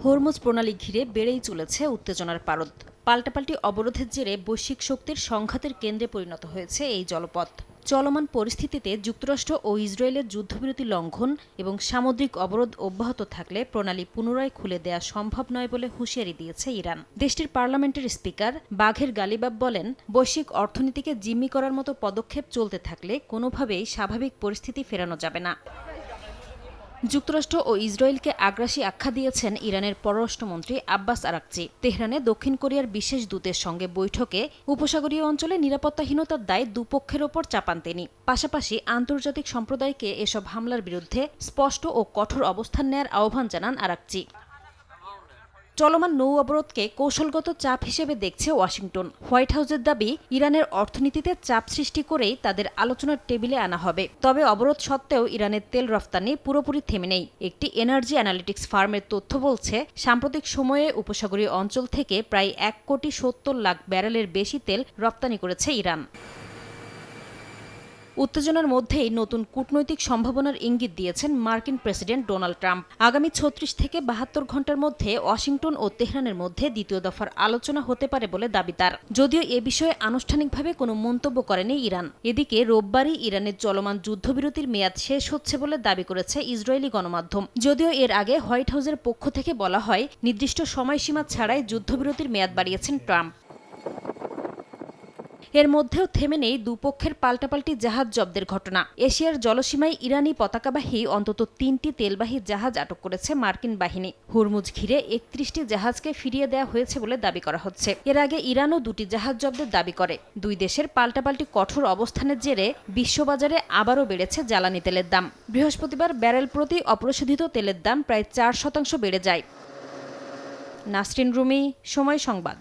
Hormuz প্রণালী ঘিরে বেড়েই চলেছে উত্তেজনার পারদ। পাল্টাপাল্টি অবরোধের জেরে বৈশ্বিক শক্তির সংঘাতের কেন্দ্রে পরিণত হয়েছে এই জলপথ। চলমান পরিস্থিতিতে যুক্তরাষ্ট্র ও ইসরায়েলের যুদ্ধবিরতি লঙ্ঘন এবং সামুদ্রিক অবরোধ অব্যাহত থাকলে প্রণালী পুনরায় খুলে দেয়া সম্ভব নয় বলে হুঁশিয়ারি দিয়েছে ইরান। দেশটির পার্লামেন্টের স্পিকার বাঘের গালিবাব বলেন, বৈশ্বিক অর্থনীতিকে জিম্মি করার মতো পদক্ষেপ চলতে থাকলে কোনোভাবেই স্বাভাবিক পরিস্থিতি ফেরানো যাবে না। যুক্তরাষ্ট্র ও ইসরায়েলকে আগ্রাসী আখ্যা দিয়েছেন ইরানের পররাষ্ট্রমন্ত্রী আব্বাস আরাকচি। তেহরানে দক্ষিণ কোরিয়ার বিশেষ দূতের সঙ্গে বৈঠকে উপসাগরীয় অঞ্চলে নিরাপত্তাহীনতার দায় দুপক্ষের ওপর চাপান তিনি। পাশাপাশি আন্তর্জাতিক সম্প্রদায়কে এসব হামলার বিরুদ্ধে স্পষ্ট ও কঠোর অবস্থান নেয়ার আহ্বান জানান আরাকচি। চলমান নৌ অবরোধকে কৌশলগত চাপ হিসেবে দেখছে ওয়াশিংটন। হোয়াইট হাউসের দাবি, ইরানের অর্থনীতিতে চাপ সৃষ্টি করেই তাদের আলোচনার টেবিলে আনা হবে। তবে অবরোধ সত্ত্বেও ইরানের তেল রফতানি পুরোপুরি থেমে নেই। একটি এনার্জি অ্যানালিটিক্স ফার্মের তথ্য বলছে, সাম্প্রতিক সময়ে উপসাগরীয় অঞ্চল থেকে প্রায় 1,70,00,000 ব্যারেলের বেশি তেল রপ্তানি করেছে ইরান। উত্তেজনার মধ্যেই নতুন কূটনৈতিক সম্ভাবনার ইঙ্গিত দিয়েছেন মার্কিন প্রেসিডেন্ট ডোনাল্ড ট্রাম্প। আগামী 36 থেকে 72 ঘণ্টার মধ্যে ওয়াশিংটন ও তেহরানের মধ্যে দ্বিতীয় দফার আলোচনা হতে পারে বলে দাবি তার। যদিও এ বিষয়ে আনুষ্ঠানিকভাবে কোনো মন্তব্য করেনি ইরান। এদিকে রোববারই ইরানের চলমান যুদ্ধবিরতির মেয়াদ শেষ হচ্ছে বলে দাবি করেছে ইসরায়েলি গণমাধ্যম। যদিও এর আগে হোয়াইট হাউসের পক্ষ থেকে বলা হয়, নির্দিষ্ট সময়সীমা ছাড়াই যুদ্ধবিরতির মেয়াদ বাড়িয়েছেন ট্রাম্প। এর মধ্যেও থেমে নেই দুপক্ষের পাল্টাপাল্টি জাহাজ জব্দের ঘটনা। এশিয়ার জলসীমায় ইরানি পতাকাবাহী অন্তত 3টি তেলবাহী জাহাজ আটক করেছে মার্কিন বাহিনী। হরমুজ ঘিরে 31টি জাহাজকে ফিরিয়ে দেওয়া হয়েছে বলে দাবি করা হচ্ছে। এর আগে ইরানও 2টি জাহাজ জব্দের দাবি করে। দুই দেশের পাল্টাপাল্টি কঠোর অবস্থানের জেরে বিশ্ববাজারে আবারও বেড়েছে জ্বালানি তেলের দাম। বৃহস্পতিবার ব্যারেল প্রতি অপরিশোধিত তেলের দাম প্রায় 4% বেড়ে যায়। নাসরিন রুমি, সময় সংবাদ।